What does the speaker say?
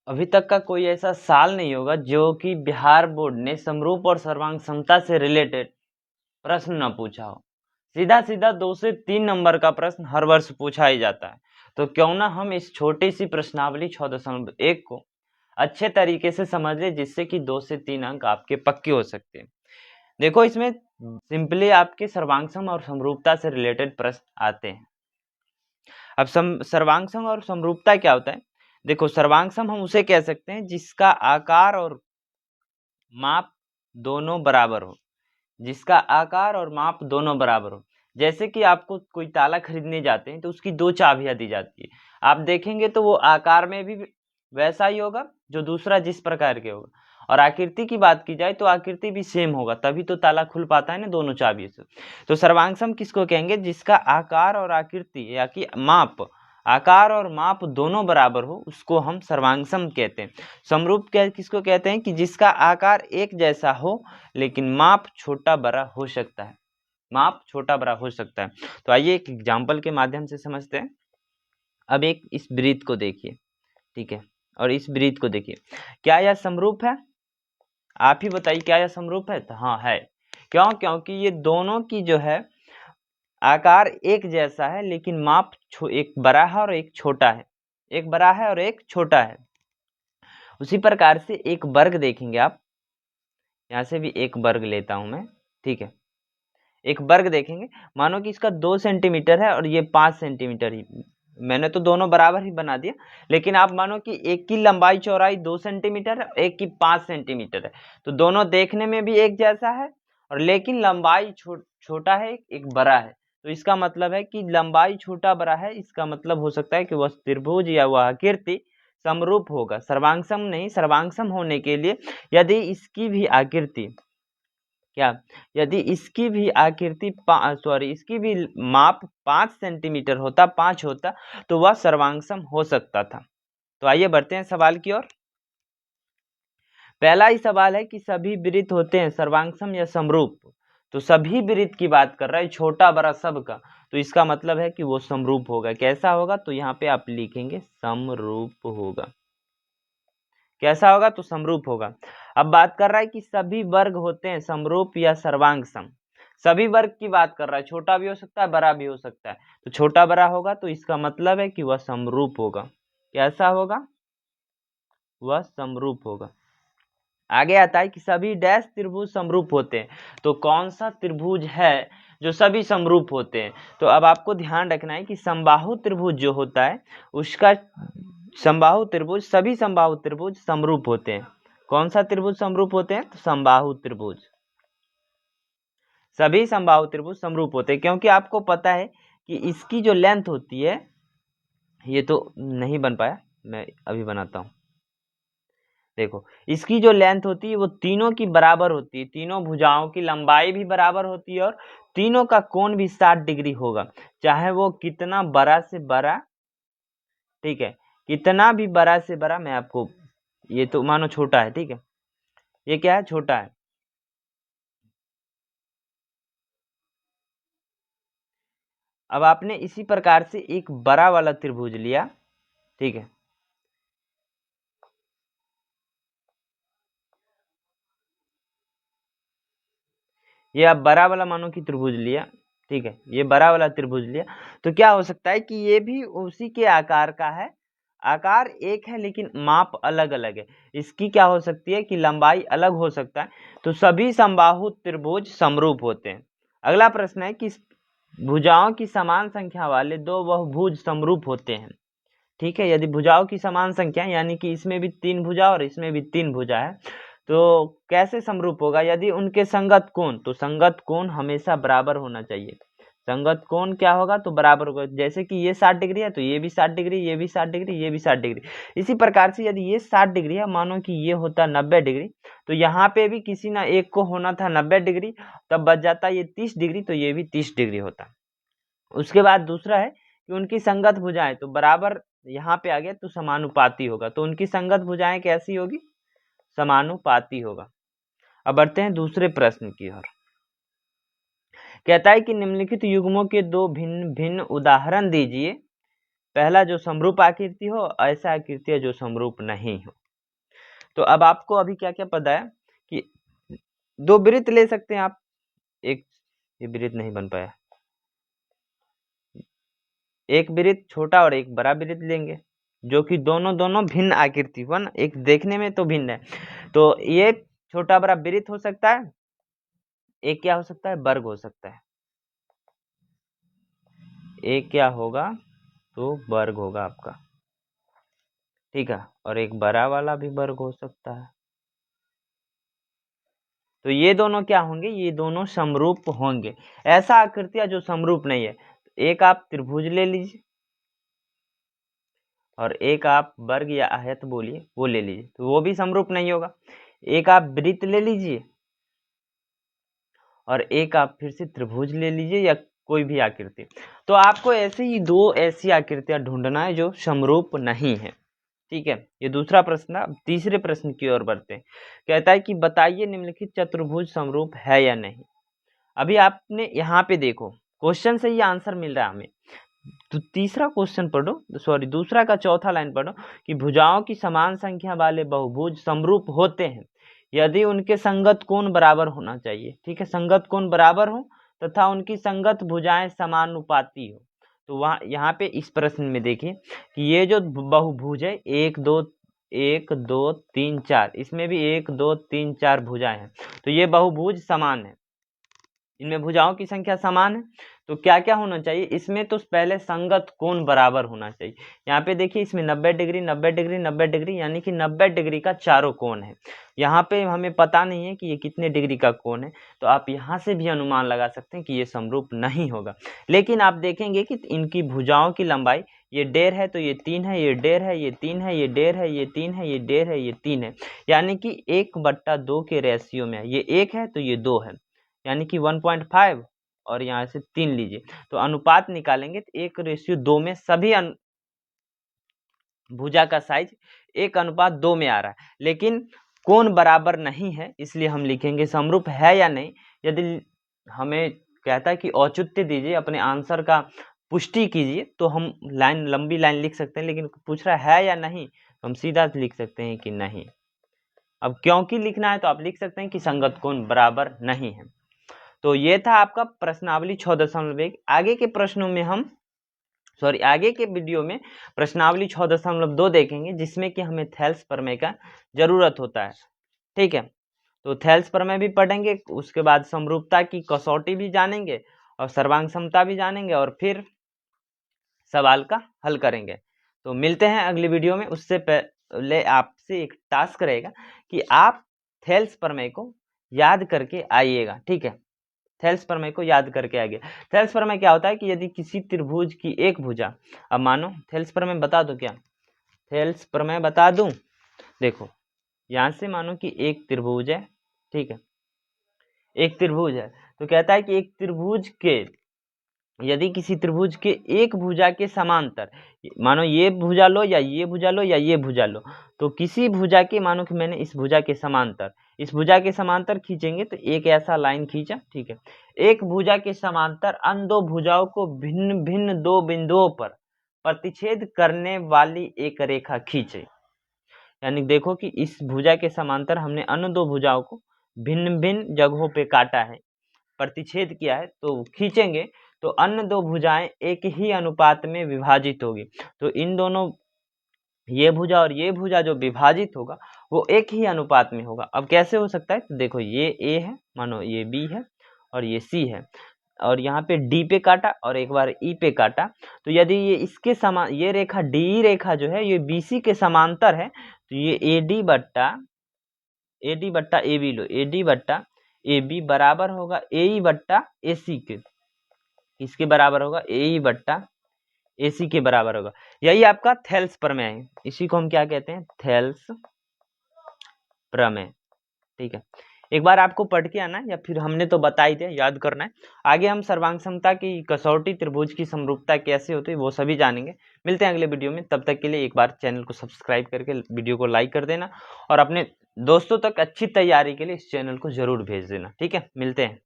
अभी तक का कोई ऐसा साल नहीं होगा जो कि बिहार बोर्ड ने समरूप और सर्वांग समता से रिलेटेड प्रश्न न पूछा हो। सीधा सीधा 2 से 3 नंबर का प्रश्न हर वर्ष पूछा ही जाता है। तो क्यों ना हम इस छोटी सी प्रश्नावली 6.1 को अच्छे तरीके से समझ ले, जिससे कि 2 से 3 अंक आपके पक्के हो सकते हैं। देखो, इसमें सिंपली आपके सर्वांग और समरूपता से रिलेटेड प्रश्न आते हैं। अब सर्वांग और समरूपता क्या होता है? देखो, सर्वांग हम उसे कह सकते हैं जिसका आकार और माप दोनों बराबर हो। जिसका आकार और माप दोनों बराबर हो। जैसे कि आपको कोई ताला खरीदने जाते हैं तो उसकी 2 चाबियां दी जाती है। आप देखेंगे तो वो आकार में भी वैसा ही होगा जो दूसरा जिस प्रकार के होगा, और आकृति की बात की जाए तो आकृति भी सेम होगा, तभी तो ताला खुल पाता है ना दोनों चाबियों से। तो सर्वांग किसको कहेंगे? जिसका आकार और आकृति या कि माप, आकार और माप दोनों बराबर हो, उसको हम सर्वांग कहते हैं। समरूप किसको कहते हैं? कि जिसका आकार एक जैसा हो लेकिन माप छोटा बड़ा हो सकता है। माप छोटा बड़ा हो सकता है। तो आइए एक एग्जाम्पल के माध्यम से समझते हैं। अब एक इस वृत्त को देखिए, ठीक है, और इस वृत्त को देखिए। क्या यह समरूप है? आप ही बताइए, क्या यह समरूप है? तो हाँ है। क्यों? क्योंकि ये दोनों की जो है आकार एक जैसा है, लेकिन माप एक बड़ा है और एक छोटा है। एक बड़ा है और एक छोटा है। उसी प्रकार से एक वर्ग देखेंगे आप, यहां से भी एक वर्ग लेता हूं मैं, ठीक है। एक वर्ग देखेंगे, मानो कि इसका 2 सेंटीमीटर है और ये 5 सेंटीमीटर ही, मैंने तो दोनों बराबर ही बना दिया, लेकिन आप मानो कि एक की लंबाई चौड़ाई 2 सेंटीमीटर है, एक की 5 सेंटीमीटर है, तो दोनों देखने में भी एक जैसा है, और लेकिन लंबाई छोटा है, एक बड़ा है। तो इसका मतलब है कि लंबाई छोटा बड़ा है, इसका मतलब हो सकता है कि वह त्रिभुज या वह आकृति समरूप होगा। सर्वांगसम नहीं, सर्वांगसम होने के लिए यदि इसकी भी आकृति क्या, यदि इसकी भी आकृति इसकी भी माप 5 सेंटीमीटर होता, 5 होता, तो वह सर्वांगसम हो सकता था। तो आइए बढ़ते हैं सवाल की ओर। पहला ही सवाल है कि सभी वृत्त होते हैं सर्वांगसम या समरूप? तो सभी वृत्त की बात कर रहा है, छोटा बड़ा सब का, तो इसका मतलब है कि वो समरूप होगा। कैसा होगा? तो यहाँ पे आप लिखेंगे समरूप होगा। कैसा होगा? तो समरूप होगा। अब बात कर रहा है कि सभी वर्ग होते हैं समरूप या सर्वांगसम। सभी वर्ग की बात कर रहा है, छोटा भी हो सकता है, बड़ा भी हो सकता है। तो छोटा बड़ा होगा, तो इसका मतलब है कि वह समरूप होगा। कैसा होगा? वह समरूप होगा। आगे आता है कि सभी डैश त्रिभुज समरूप होते हैं। तो कौन सा त्रिभुज है जो सभी समरूप होते हैं? तो अब आपको ध्यान रखना है कि समबाहु त्रिभुज जो होता है उसका, समबाहु त्रिभुज, सभी समबाहु त्रिभुज समरूप होते हैं। कौन सा त्रिभुज समरूप होते हैं? तो समबाहु त्रिभुज। सभी समबाहु त्रिभुज समरूप होते हैं, क्योंकि आपको पता है कि इसकी जो लेंथ होती है, ये तो नहीं बन पाया, मैं अभी बनाता हूं। देखो, इसकी जो लेंथ होती है वो तीनों की बराबर होती है, तीनों भुजाओं की लंबाई भी बराबर होती है, और तीनों का कोण भी 60 डिग्री होगा, चाहे वो कितना बड़ा से बड़ा, ठीक है, कितना भी बड़ा से बड़ा। मैं आपको, ये तो मानो छोटा है, ठीक है, ये क्या है? छोटा है। अब आपने इसी प्रकार से एक बड़ा वाला त्रिभुज लिया, ठीक है, ये आप बड़ा वाला मानो कि त्रिभुज लिया, ठीक है, ये बड़ा वाला त्रिभुज लिया, तो क्या हो सकता है कि ये भी उसी के आकार का है, आकार एक है लेकिन माप अलग अलग है। इसकी क्या हो सकती है कि लंबाई अलग हो सकता है। तो सभी समबाहु त्रिभुज समरूप होते हैं। अगला प्रश्न है कि भुजाओं की समान संख्या वाले दो बहुभुज समरूप होते हैं। ठीक है, यदि भुजाओं की समान संख्या, यानी कि इसमें भी 3 भुजा और इसमें भी 3 भुजा है, तो कैसे समरूप होगा? यदि उनके संगत कोण, तो संगत कोण हमेशा बराबर होना चाहिए। संगत कोण क्या होगा? तो बराबर होगा। जैसे कि ये 60 डिग्री है तो ये भी 60 डिग्री, ये भी 60 डिग्री, ये भी 60 डिग्री। इसी प्रकार से यदि ये 60 डिग्री है, मानो कि ये होता 90 डिग्री, तो यहाँ पे भी किसी ना एक को होना था 90 डिग्री, तब बच जाता ये 30 डिग्री, तो ये भी 30 डिग्री होता। उसके बाद दूसरा है कि उनकी संगत भुजाएं, तो बराबर यहाँ पे आ गया तो समानुपाती होगा। तो उनकी संगत भुजाएं कैसी होगी? समानुपाती होगा। अब बढ़ते हैं दूसरे प्रश्न की ओर। कहता है कि निम्नलिखित युग्मों के दो भिन्न भिन्न उदाहरण दीजिए पहला जो समरूप आकृति हो, ऐसा आकृति है जो समरूप नहीं हो। तो अब आपको अभी क्या क्या पता है कि दो वृत्त ले सकते हैं आप, एक ये वृत्त नहीं बन पाया, एक वृत्त छोटा और एक बड़ा वृत्त लेंगे जो कि दोनों भिन्न आकृति हुआ ना, एक देखने में तो भिन्न है। तो ये छोटा बड़ा वृत्त हो सकता है, एक क्या हो सकता है, वर्ग हो सकता है। एक क्या होगा, तो वर्ग होगा आपका, ठीक है, और एक बड़ा वाला भी वर्ग हो सकता है। तो ये दोनों क्या होंगे, ये दोनों समरूप होंगे। ऐसा आकृतियां जो समरूप नहीं है, एक आप त्रिभुज ले लीजिए और एक आप वर्ग या आयत बोलिए वो ले लीजिए, तो वो भी समरूप नहीं होगा। एक आप वृत्त ले लीजिए और एक आप फिर से त्रिभुज ले लीजिए या कोई भी आकृति। तो आपको ऐसे ही दो ऐसी आकृतियां ढूंढना है जो समरूप नहीं है, ठीक है। ये दूसरा प्रश्न। अब तीसरे प्रश्न की ओर बढ़ते हैं। कहता है कि बताइए निम्नलिखित चतुर्भुज समरूप है या नहीं। अभी आपने यहाँ पे देखो क्वेश्चन से ही आंसर मिल रहा है हमें। तो तीसरा क्वेश्चन पढ़ो, सॉरी दूसरा का चौथा लाइन पढ़ो कि भुजाओं की समान संख्या वाले बहुभुज समरूप होते हैं यदि उनके संगत कोण बराबर होना चाहिए, ठीक है, संगत कोण बराबर हो तथा उनकी संगत भुजाएं समानुपाती हो। तो वहाँ यहाँ पे इस प्रश्न में देखिए कि ये जो बहुभुज है 1 2 3 4, इसमें भी 1 2 3 4 भुजाएं हैं, तो ये बहुभुज समान है, इनमें भुजाओं की संख्या समान है। तो क्या क्या होना चाहिए इसमें, तो पहले संगत कोण बराबर होना चाहिए। यहाँ पे देखिए इसमें 90 डिग्री 90 डिग्री 90 डिग्री, यानी कि 90 डिग्री का चारों कोण है। यहाँ पे हमें पता नहीं है कि ये कितने डिग्री का कोण है, तो आप यहाँ से भी अनुमान लगा सकते हैं कि ये समरूप नहीं होगा। लेकिन आप देखेंगे कि इनकी भुजाओं की लंबाई, ये 1.5 है तो ये 3 है, ये 1.5 है, ये 3 है, ये 1.5 है, ये 3 है, ये 1.5 है, ये 3 है, यानी कि 1/2 के रेशियो में है। ये 1 है तो ये 2 है, यानी कि 1.5 और यहाँ से 3 लीजिए, तो अनुपात निकालेंगे तो 1:2 में सभी भुजा का साइज 1:2 में आ रहा है, लेकिन कोण बराबर नहीं है, इसलिए हम लिखेंगे समरूप है या नहीं। यदि हमें कहता है कि औचित्य दीजिए, अपने आंसर का पुष्टि कीजिए, तो हम लाइन लंबी लाइन लिख सकते हैं, लेकिन पूछ रहा है या नहीं तो हम सीधा लिख सकते हैं कि नहीं। अब क्योंकि लिखना है तो आप लिख सकते हैं कि संगत कोण बराबर नहीं है। तो ये था आपका प्रश्नावली 6.1। आगे के प्रश्नों में हम आगे के वीडियो में प्रश्नावली 6.2 देखेंगे, जिसमें कि हमें थेल्स प्रमेय का जरूरत होता है, ठीक है। तो थेल्स प्रमेय भी पढ़ेंगे, उसके बाद समरूपता की कसौटी भी जानेंगे और सर्वांग समता भी जानेंगे और फिर सवाल का हल करेंगे। तो मिलते हैं अगली वीडियो में। उससे पहले आपसे एक टास्क रहेगा कि आप थेल्स प्रमेय को याद करके आइएगा, ठीक है। थेल्स प्रमेय को याद करके आइए। थेल्स प्रमेय क्या होता है कि यदि किसी त्रिभुज की एक भुजा, अब मानो थेल्स प्रमेय बता दो, क्या थेल्स प्रमेय बता दूं, देखो यहां से मानो कि एक त्रिभुज है, ठीक है, एक त्रिभुज है, तो कहता है कि एक त्रिभुज के, यदि किसी त्रिभुज के एक भुजा के समांतर, मानो ये भुजा लो या ये भुजा लो या ये भुजा लो, तो किसी भुजा के, मानो कि मैंने इस भुजा के समांतर, इस भुजा के समांतर खींचेंगे तो एक ऐसा लाइन खींचा, ठीक है, एक भुजा के समांतर अन्य दो भुजाओं को भिन्न भिन्न दो बिंदुओं पर प्रतिच्छेद करने वाली एक रेखा खींचे। यानी देखो कि इस भुजा के समांतर हमने अन्य दो भुजाओं को भिन्न भिन्न जगहों पे काटा है, प्रतिच्छेद किया है, तो खींचेंगे तो अन्य दो भुजाएं एक ही अनुपात में विभाजित होगी। तो इन दोनों, ये भुजा और ये भुजा जो विभाजित होगा वो एक ही अनुपात में होगा। अब कैसे हो सकता है, तो देखो ये ए है, मानो ये बी है और ये सी है, और यहाँ पे डी पे काटा और एक बार ई पे काटा, तो यदि ये इसके समान, ये रेखा डी रेखा जो है ये बीसी के समांतर है, तो ये एडी बट्टा ए बी लो, एडी बट्टा ए बी बराबर होगा ए बट्टा ए सी के, इसके बराबर होगा ए बट्टा ए सी के बराबर होगा। यही आपका थेल्स प्रमेय है, इसी को हम क्या कहते हैं, थेल्स प्रमेय, ठीक है। एक बार आपको पढ़ के आना है, या फिर हमने तो बता ही दिया, याद करना है। आगे हम सर्वांग समता की कसौटी, त्रिभुज की समरूपता कैसे होती है वो सभी जानेंगे। मिलते हैं अगले वीडियो में, तब तक के लिए एक बार चैनल को सब्सक्राइब करके वीडियो को लाइक कर देना और अपने दोस्तों तक अच्छी तैयारी के लिए इस चैनल को जरूर भेज देना, ठीक है। मिलते हैं।